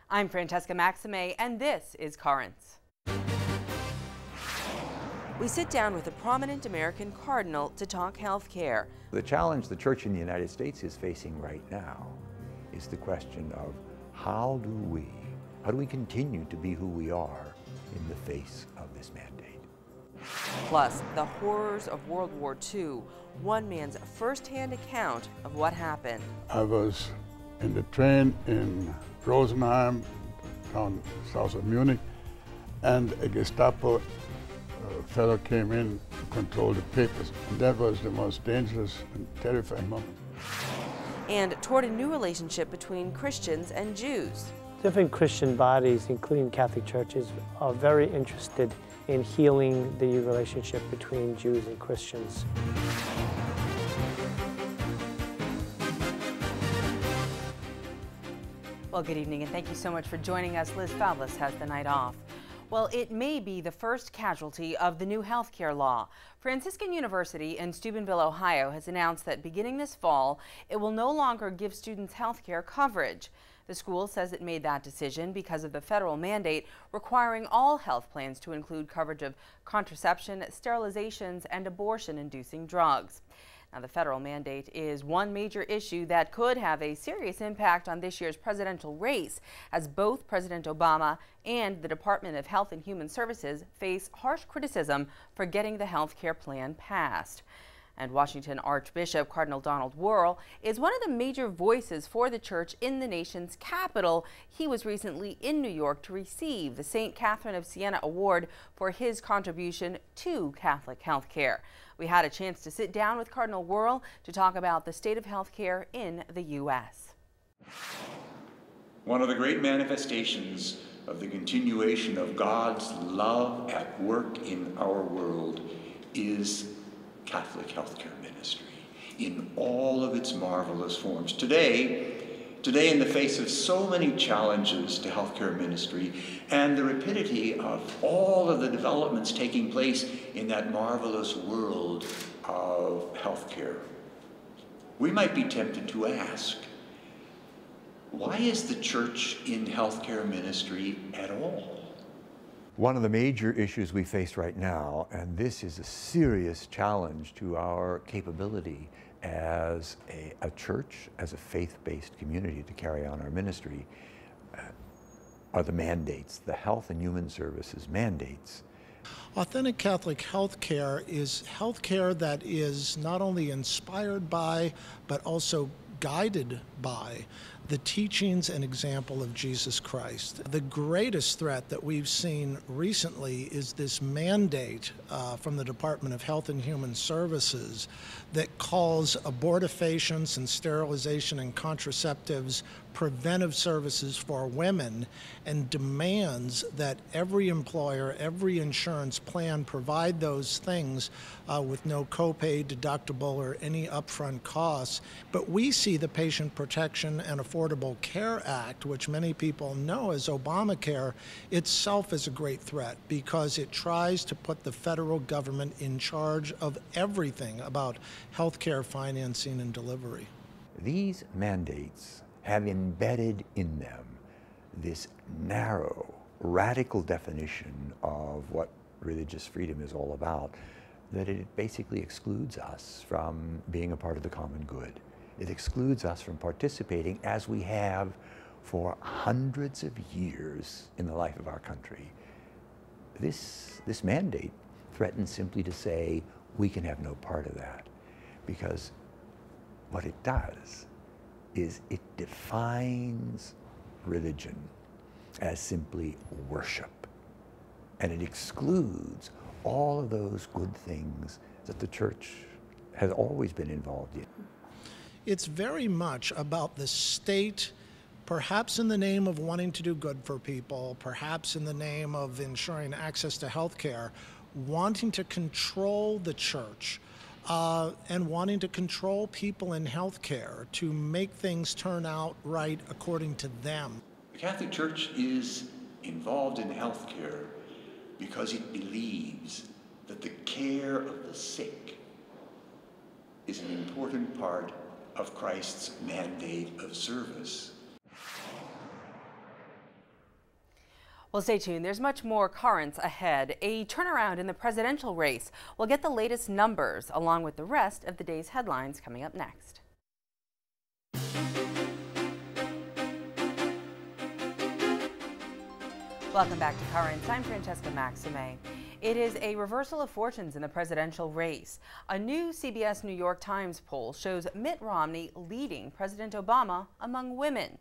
I'm Francesca Maxime, and this is Currents. We sit down with a prominent American Cardinal to talk health care. The challenge the Church in the United States is facing right now is the question of how do we continue to be who we are in the face of this mandate? Plus, the horrors of World War II, one man's first-hand account of what happened. I was in the train in Rosenheim, town south of Munich, and a Gestapo fellow came in to control the papers. And that was the most dangerous and terrifying moment. And toward a new relationship between Christians and Jews. Different Christian bodies, including Catholic churches, are very interested in healing the relationship between Jews and Christians. Well, good evening, and thank you so much for joining us. Liz Fablis has the night off. Well, it may be the first casualty of the new health care law. Franciscan University in Steubenville, Ohio has announced that beginning this fall, it will no longer give students health care coverage. The school says it made that decision because of the federal mandate requiring all health plans to include coverage of contraception, sterilizations, and abortion-inducing drugs. Now, the federal mandate is one major issue that could have a serious impact on this year's presidential race, as both President Obama and the Department of Health and Human Services face harsh criticism for getting the health care plan passed. And Washington Archbishop Cardinal Donald Wuerl is one of the major voices for the church in the nation's capital. He was recently in New York to receive the St. Catherine of Siena Award for his contribution to Catholic health care. We had a chance to sit down with Cardinal Wuerl to talk about the state of health care in the U.S. One of the great manifestations of the continuation of God's love at work in our world is Catholic healthcare ministry in all of its marvelous forms. Today, in the face of so many challenges to healthcare ministry and the rapidity of all of the developments taking place in that marvelous world of healthcare, we might be tempted to ask, why is the church in healthcare ministry at all? One of the major issues we face right now, and this is a serious challenge to our capability as a church, as a faith-based community to carry on our ministry, are the mandates, the Health and Human Services mandates. Authentic Catholic healthcare is healthcare that is not only inspired by, but also guided by the teachings and example of Jesus Christ. The greatest threat that we've seen recently is this mandate from the Department of Health and Human Services that calls abortifacients and sterilization and contraceptives preventive services for women and demands that every employer, every insurance plan provide those things with no copay, deductible, or any upfront costs. But we see the Patient Protection and Affordable Care Act, which many people know as Obamacare, itself is a great threat because it tries to put the federal government in charge of everything about healthcare financing and delivery. These mandates have embedded in them this narrow, radical definition of what religious freedom is all about, that it basically excludes us from being a part of the common good. It excludes us from participating, as we have for hundreds of years in the life of our country. This mandate threatens simply to say we can have no part of that, because what it does is it defines religion as simply worship, and it excludes all of those good things that the church has always been involved in. It's very much about the state, perhaps in the name of wanting to do good for people, perhaps in the name of ensuring access to health care, wanting to control the church and wanting to control people in healthcare to make things turn out right according to them. The Catholic Church is involved in healthcare because it believes that the care of the sick is an important part of Christ's mandate of service. Well, stay tuned. There's much more currents ahead. A turnaround in the presidential race. We'll get the latest numbers along with the rest of the day's headlines coming up next. Welcome back to Currents. I'm Francesca Maxime. It is a reversal of fortunes in the presidential race. A new CBS New York Times poll shows Mitt Romney leading President Obama among women.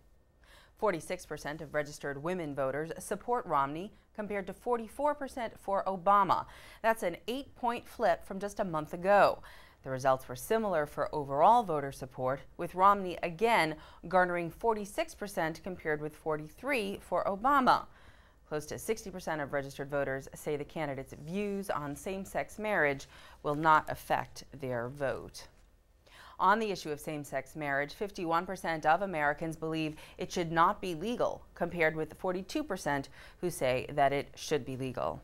46% of registered women voters support Romney compared to 44% for Obama. That's an 8-point flip from just a month ago. The results were similar for overall voter support, with Romney again garnering 46% compared with 43% for Obama. Close to 60% of registered voters say the candidate's views on same-sex marriage will not affect their vote. On the issue of same-sex marriage, 51% of Americans believe it should not be legal, compared with 42% who say that it should be legal.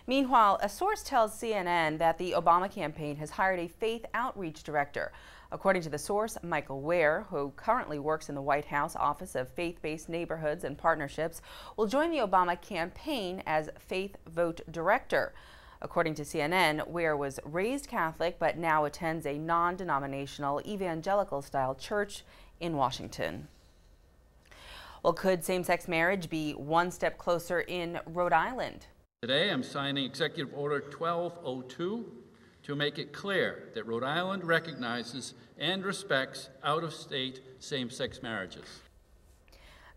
Meanwhile, a source tells CNN that the Obama campaign has hired a faith outreach director. According to the source, Michael Ware, who currently works in the White House Office of Faith-Based Neighborhoods and Partnerships, will join the Obama campaign as Faith Vote Director. According to CNN, Ware was raised Catholic but now attends a non-denominational evangelical-style church in Washington. Well, could same-sex marriage be one step closer in Rhode Island? Today, I'm signing Executive Order 1202 to make it clear that Rhode Island recognizes and respects out-of-state same-sex marriages.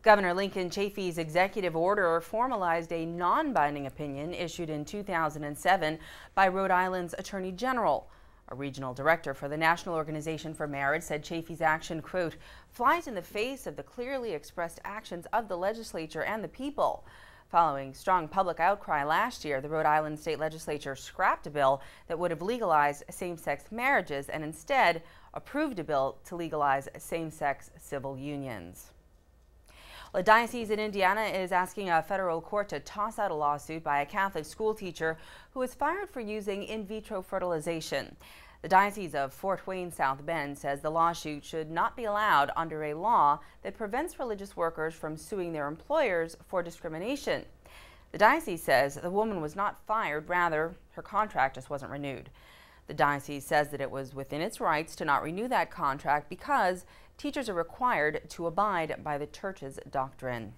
Governor Lincoln Chafee's executive order formalized a non-binding opinion issued in 2007 by Rhode Island's Attorney General. A regional director for the National Organization for Marriage said Chafee's action, quote, flies in the face of the clearly expressed actions of the legislature and the people. Following strong public outcry last year, the Rhode Island State Legislature scrapped a bill that would have legalized same-sex marriages and instead approved a bill to legalize same-sex civil unions. A diocese in Indiana is asking a federal court to toss out a lawsuit by a Catholic school teacher who was fired for using in vitro fertilization. The Diocese of Fort Wayne South Bend says the lawsuit should not be allowed under a law that prevents religious workers from suing their employers for discrimination. The diocese says the woman was not fired, rather her contract just wasn't renewed. The diocese says that it was within its rights to not renew that contract because teachers are required to abide by the church's doctrine.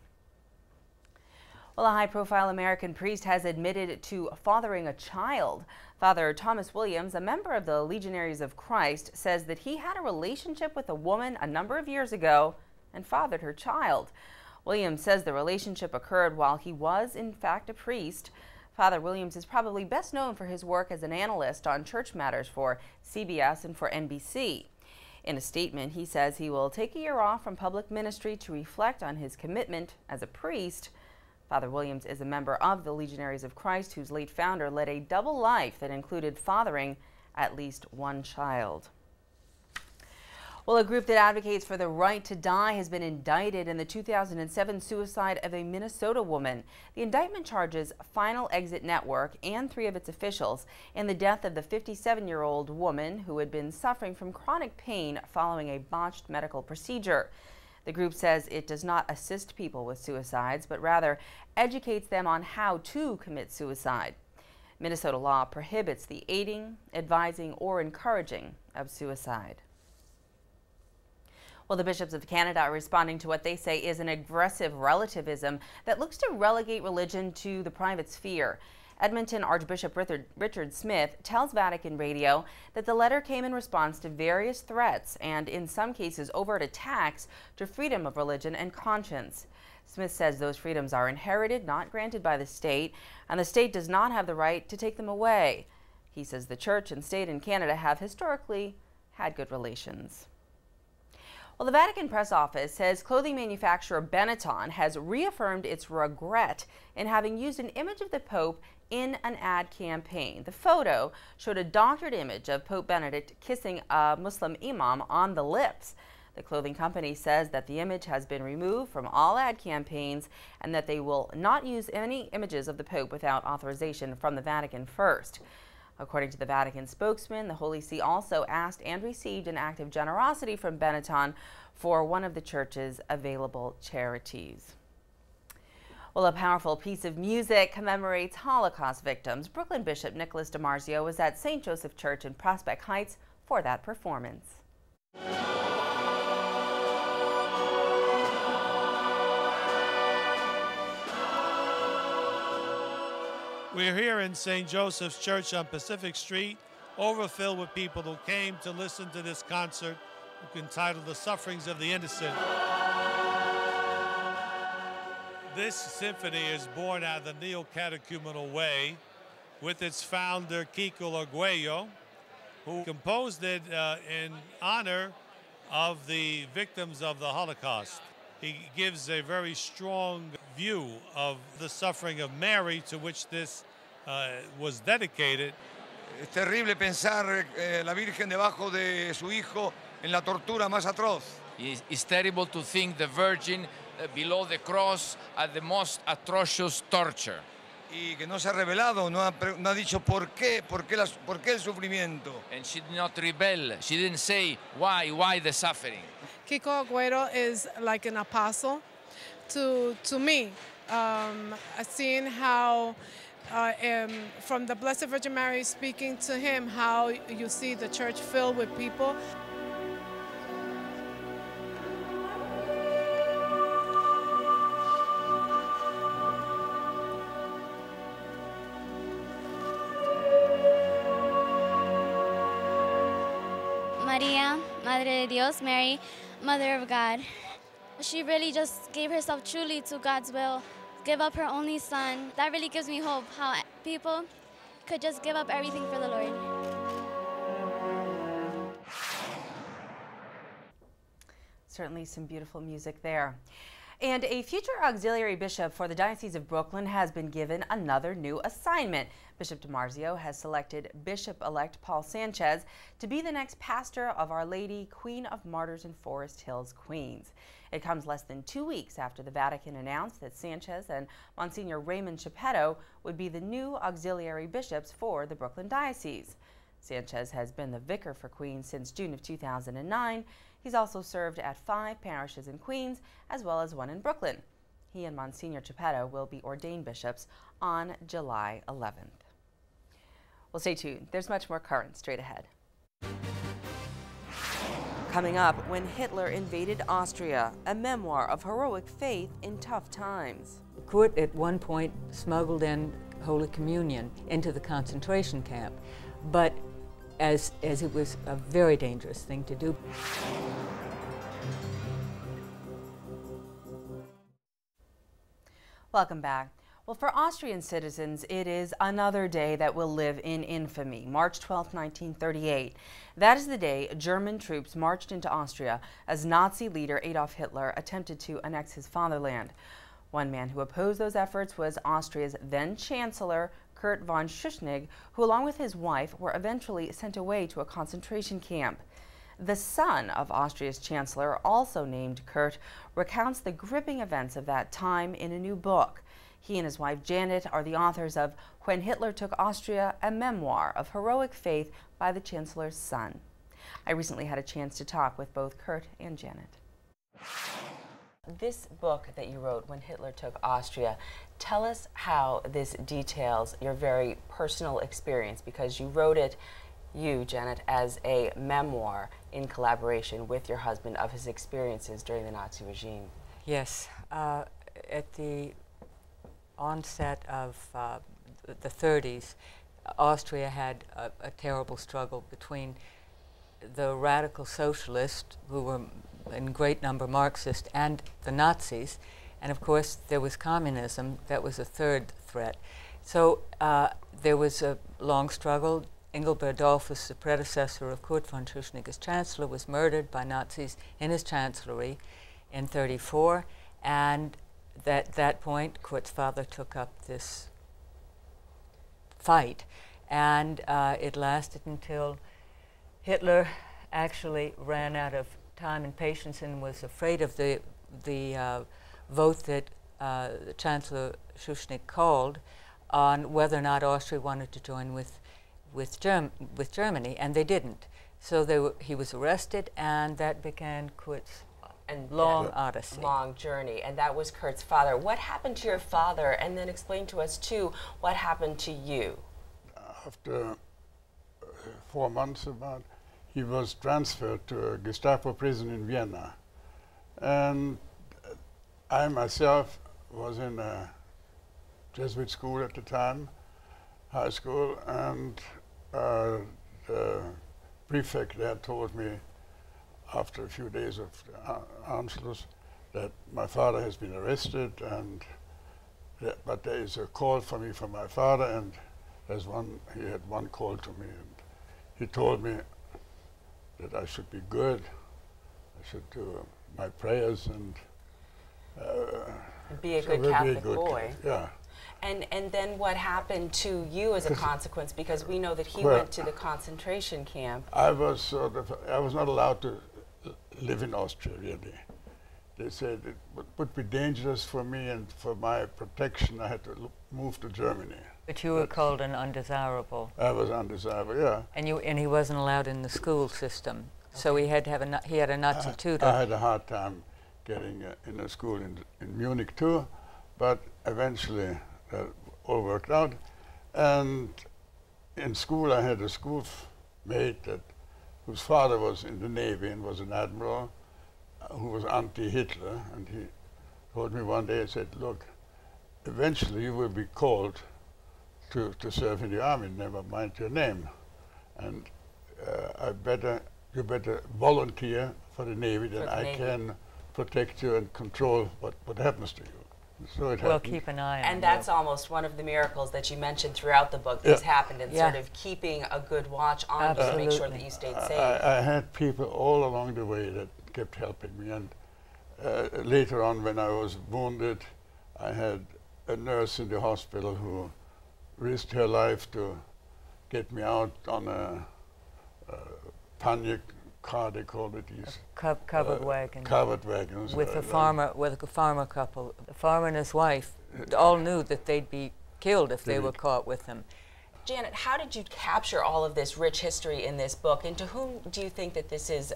Well, a high-profile American priest has admitted to fathering a child. Father Thomas Williams, a member of the Legionaries of Christ, says that he had a relationship with a woman a number of years ago and fathered her child. Williams says the relationship occurred while he was, in fact, a priest. Father Williams is probably best known for his work as an analyst on church matters for CBS and for NBC. In a statement, he says he will take a year off from public ministry to reflect on his commitment as a priest. Father Williams is a member of the Legionaries of Christ, whose late founder led a double life that included fathering at least one child. Well, a group that advocates for the right to die has been indicted in the 2007 suicide of a Minnesota woman. The indictment charges Final Exit Network and 3 of its officials in the death of the 57-year-old woman who had been suffering from chronic pain following a botched medical procedure. The group says it does not assist people with suicides, but rather educates them on how to commit suicide. Minnesota law prohibits the aiding, advising, or encouraging of suicide. Well, the bishops of Canada are responding to what they say is an aggressive relativism that looks to relegate religion to the private sphere. Edmonton Archbishop Richard Smith tells Vatican Radio that the letter came in response to various threats and, in some cases, overt attacks to freedom of religion and conscience. Smith says those freedoms are inherited, not granted by the state, and the state does not have the right to take them away. He says the church and state in Canada have historically had good relations. Well, the Vatican press office says clothing manufacturer Benetton has reaffirmed its regret in having used an image of the Pope in an ad campaign. The photo showed a doctored image of Pope Benedict kissing a Muslim imam on the lips. The clothing company says that the image has been removed from all ad campaigns and that they will not use any images of the Pope without authorization from the Vatican first. According to the Vatican spokesman, the Holy See also asked and received an act of generosity from Benetton for one of the church's available charities. Well, a powerful piece of music commemorates Holocaust victims. Brooklyn Bishop Nicholas DiMarzio was at St. Joseph Church in Prospect Heights for that performance. We're here in St. Joseph's Church on Pacific Street, overfilled with people who came to listen to this concert entitled The Sufferings of the Innocent. This symphony is born out of the neo-catechumenal way with its founder, Kiko Arguello, who composed it in honor of the victims of the Holocaust. He gives a very strong view of the suffering of Mary, to which this was dedicated. Es terrible pensar la Virgen debajo de su hijo en la tortura más atroz. It's terrible to think the Virgin below the cross at the most atrocious torture. Y que no se ha revelado, no ha dicho por qué el sufrimiento. And she did not rebel. She didn't say why the suffering. Kiko Arguello is like an apostle to me, seeing how from the Blessed Virgin Mary speaking to him, how you see the church filled with people. Maria, Madre de Dios, Mary, Mother of God. She really just gave herself truly to God's will, give up her only son. That really gives me hope, how people could just give up everything for the Lord. Certainly some beautiful music there. And a future auxiliary bishop for the Diocese of Brooklyn has been given another new assignment. Bishop DiMarzio has selected Bishop-elect Paul Sanchez to be the next pastor of Our Lady, Queen of Martyrs in Forest Hills, Queens. It comes less than 2 weeks after the Vatican announced that Sanchez and Monsignor Raymond Geppetto would be the new auxiliary bishops for the Brooklyn Diocese. Sanchez has been the vicar for Queens since June of 2009. He's also served at 5 parishes in Queens, as well as 1 in Brooklyn. He and Monsignor Geppetto will be ordained bishops on July 11th. Well, stay tuned. There's much more current straight ahead. Coming up, when Hitler invaded Austria, a memoir of heroic faith in tough times. Kurt at one point smuggled in Holy Communion into the concentration camp, but as it was a very dangerous thing to do. Welcome back. Well, for Austrian citizens, it is another day that will live in infamy. March 12, 1938. That is the day German troops marched into Austria as Nazi leader Adolf Hitler attempted to annex his fatherland. One man who opposed those efforts was Austria's then Chancellor, Kurt von Schuschnigg, who along with his wife were eventually sent away to a concentration camp. The son of Austria's Chancellor, also named Kurt, recounts the gripping events of that time in a new book. He and his wife Janet are the authors of When Hitler Took Austria, a memoir of heroic faith by the Chancellor's son. I recently had a chance to talk with both Kurt and Janet. This book that you wrote, When Hitler Took Austria, tell us how this details your very personal experience, because you wrote it, you, Janet, as a memoir in collaboration with your husband of his experiences during the Nazi regime. Yes. At the onset of the 30s, Austria had a terrible struggle between the radical socialists, who were in great number Marxist, and the Nazis, and of course there was communism. That was a third threat. So there was a long struggle. Engelbert Dollfuss, the predecessor of Kurt von Schuschnigg as Chancellor, was murdered by Nazis in his chancellery in '34, and at that point Kurt's father took up this fight, and it lasted until Hitler actually ran out of time and patience and was afraid of the vote that Chancellor Schuschnigg called on whether or not Austria wanted to join with Germany, and they didn't. So he was arrested, and that began Kurt's and long odyssey. Long journey. And that was Kurt's father. What happened to your father? And then explain to us, too, what happened to you? After 4 months about, he was transferred to a Gestapo prison in Vienna. And I myself was in a Jesuit school at the time, high school, and the prefect there told me after a few days of Anschluss that my father has been arrested, and but there is a call for me from my father, and he had one call to me, and he told me that I should be good, I should do my prayers, and be a good Catholic boy. Yeah. And then what happened to you as a consequence? Because we know that he went to the concentration camp. I was not allowed to live in Austria, really. They said it would be dangerous for me, and for my protection I had to move to Germany. But you were called an undesirable. I was undesirable, yeah. And he wasn't allowed in the school system, so he had to have he had a Nazi tutor. I had a hard time getting in a school in Munich too, but eventually all worked out. And in school I had a schoolmate whose father was in the Navy and was an admiral, who was anti-Hitler, and he told me one day, he said, look, eventually you will be called to serve in the army, never mind your name. And you better volunteer for the Navy, then I can protect you and control what happens to you. So it well, keep an eye on And that's almost one of the miracles that you mentioned throughout the book that's happened in sort of keeping a good watch on you to make sure that you stayed safe. I had people all along the way that kept helping me, and later on when I was wounded, I had a nurse in the hospital who risked her life to get me out on a pannier car, they called it, these covered wagon. Covered wagons. With a farmer couple. The farmer and his wife all knew that they'd be killed if they were caught with him. Janet, how did you capture all of this rich history in this book, and to whom do you think that this is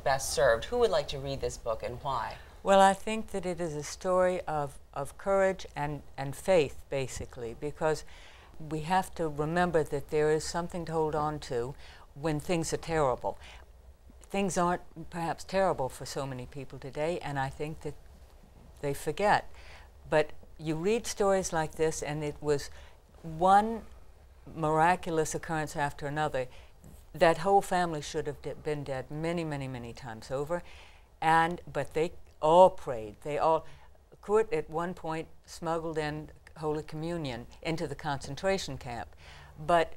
best served? Who would like to read this book and why? Well, I think that it is a story of courage and faith, basically, because we have to remember that there is something to hold on to when things are terrible. Things aren't perhaps terrible for so many people today, and I think that they forget. But you read stories like this, and it was one miraculous occurrence after another. That whole family should have been dead many, many, many times over, but they all prayed. Kurt at one point smuggled in Holy Communion into the concentration camp, but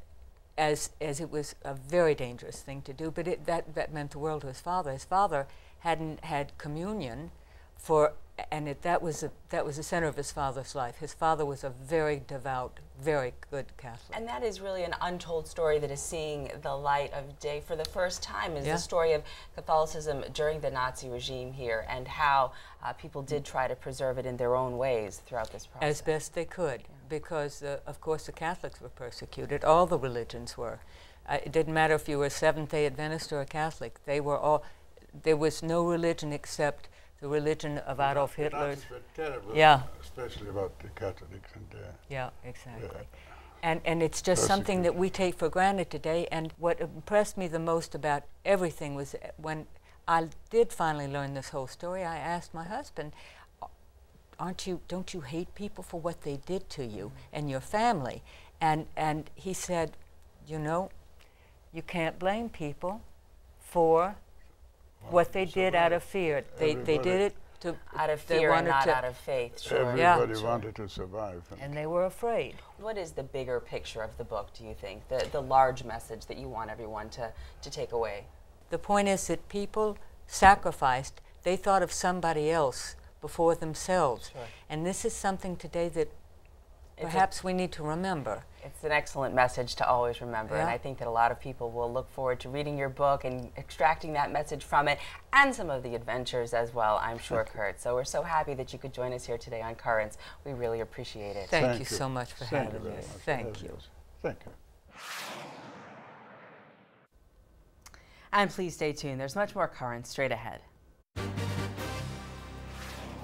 as it was a very dangerous thing to do, but that meant the world to his father. His father hadn't had communion that was the center of his father's life. His father was a very devout, very good Catholic. And that is really an untold story that is seeing the light of day for the first time, is the story of Catholicism during the Nazi regime here, and how people did try to preserve it in their own ways throughout this process. As best they could, because of course the Catholics were persecuted. All the religions were. It didn't matter if you were a Seventh-day Adventist or a Catholic. They were all. There was no religion except the religion of Adolf Hitler. Terrible, especially about the Catholics and yeah, exactly. And it's just something that we take for granted today. And what impressed me the most about everything was when I did finally learn this whole story, I asked my husband, don't you hate people for what they did to you and your family? And he said, you can't blame people for what they did out of fear. They did it out of fear and not out of faith. Sure. Everybody wanted to survive. And they were afraid. What is the bigger picture of the book, do you think? The large message that you want everyone to take away? The point is that people sacrificed. They thought of somebody else before themselves. Sure. And this is something today that perhaps we need to remember. It's an excellent message to always remember, and I think that a lot of people will look forward to reading your book and extracting that message from it, and some of the adventures as well, I'm sure, Kurt. So we're so happy that you could join us here today on Currents. We really appreciate it. Thank you so much for having me. Thank you. Thank you. And please stay tuned. There's much more Currents straight ahead.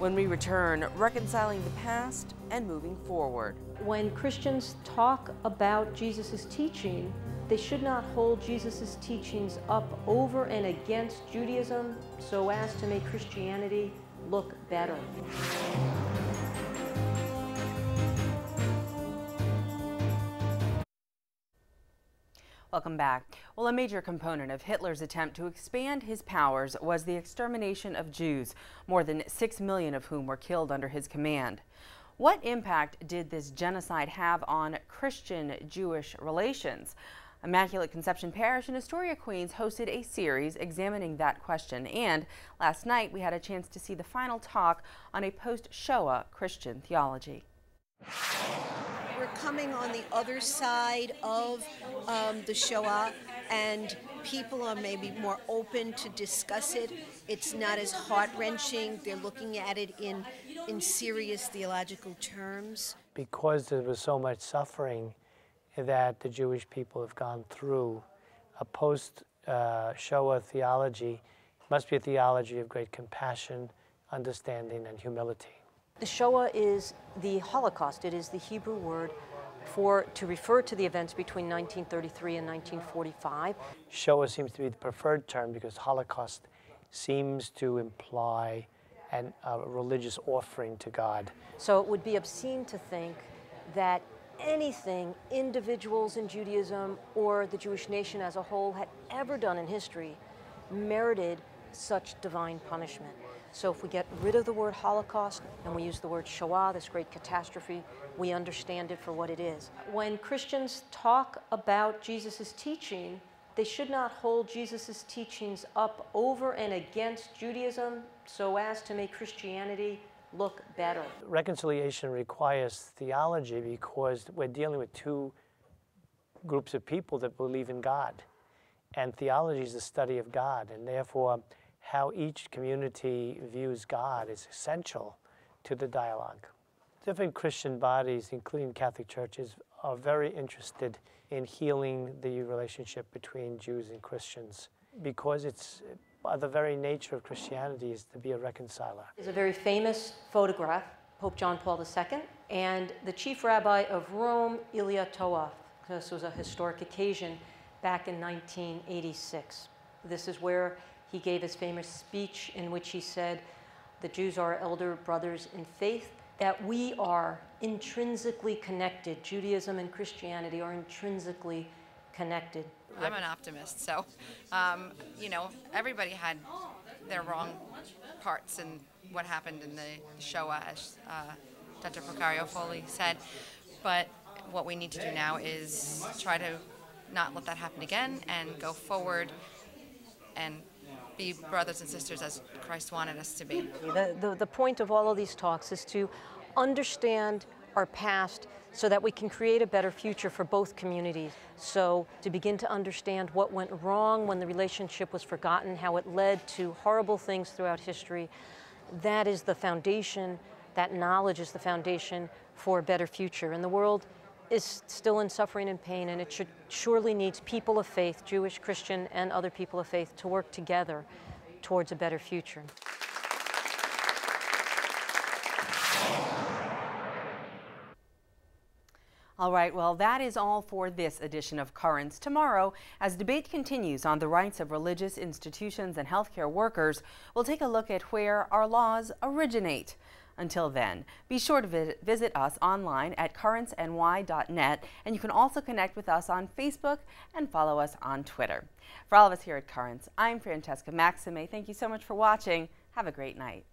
When we return, reconciling the past and moving forward. When Christians talk about Jesus' teaching, they should not hold Jesus' teachings up over and against Judaism so as to make Christianity look better. Welcome back. Well, a major component of Hitler's attempt to expand his powers was the extermination of Jews, more than 6 million of whom were killed under his command. What impact did this genocide have on Christian-Jewish relations? Immaculate Conception Parish in Astoria, Queens hosted a series examining that question, and last night we had a chance to see the final talk on a post-Shoah Christian theology. We're coming on the other side of the Shoah, and people are maybe more open to discuss it. It's not as heart-wrenching. They're looking at it in serious theological terms. Because there was so much suffering that the Jewish people have gone through, a post-Shoah theology must be a theology of great compassion, understanding, and humility. The Shoah is the Holocaust. It is the Hebrew word to refer to the events between 1933 and 1945. Shoah seems to be the preferred term because Holocaust seems to imply a religious offering to God. So it would be obscene to think that anything individuals in Judaism or the Jewish nation as a whole had ever done in history merited such divine punishment. So if we get rid of the word Holocaust and we use the word Shoah, this great catastrophe, we understand it for what it is. When Christians talk about Jesus' teaching, they should not hold Jesus' teachings up over and against Judaism so as to make Christianity look better. Reconciliation requires theology because we're dealing with two groups of people that believe in God. And theology is the study of God, and therefore how each community views God is essential to the dialogue. Different Christian bodies, including Catholic churches, are very interested in healing the relationship between Jews and Christians because it's the very nature of Christianity is to be a reconciler. There's a very famous photograph, Pope John Paul II, and the chief rabbi of Rome, Ilya Toaf. This was a historic occasion back in 1986. This is where he gave his famous speech in which he said, the Jews are our elder brothers in faith, that we are intrinsically connected. Judaism and Christianity are intrinsically connected. I'm an optimist, so, you know, everybody had their wrong parts in what happened in the Shoah, as Dr. Procario Foley said, but what we need to do now is try to not let that happen again and go forward and be brothers and sisters as Christ wanted us to be. The point of all of these talks is to understand our past so that we can create a better future for both communities. So to begin to understand what went wrong when the relationship was forgotten, how it led to horrible things throughout history, that is the foundation, that knowledge is the foundation for a better future. And the world is still in suffering and pain, and it surely needs people of faith, Jewish, Christian, and other people of faith, to work together towards a better future. All right, well, that is all for this edition of Currents. Tomorrow, as debate continues on the rights of religious institutions and healthcare workers, we'll take a look at where our laws originate. Until then, be sure to visit us online at currentsny.net, and you can also connect with us on Facebook and follow us on Twitter. For all of us here at Currents, I'm Francesca Maxime. Thank you so much for watching. Have a great night.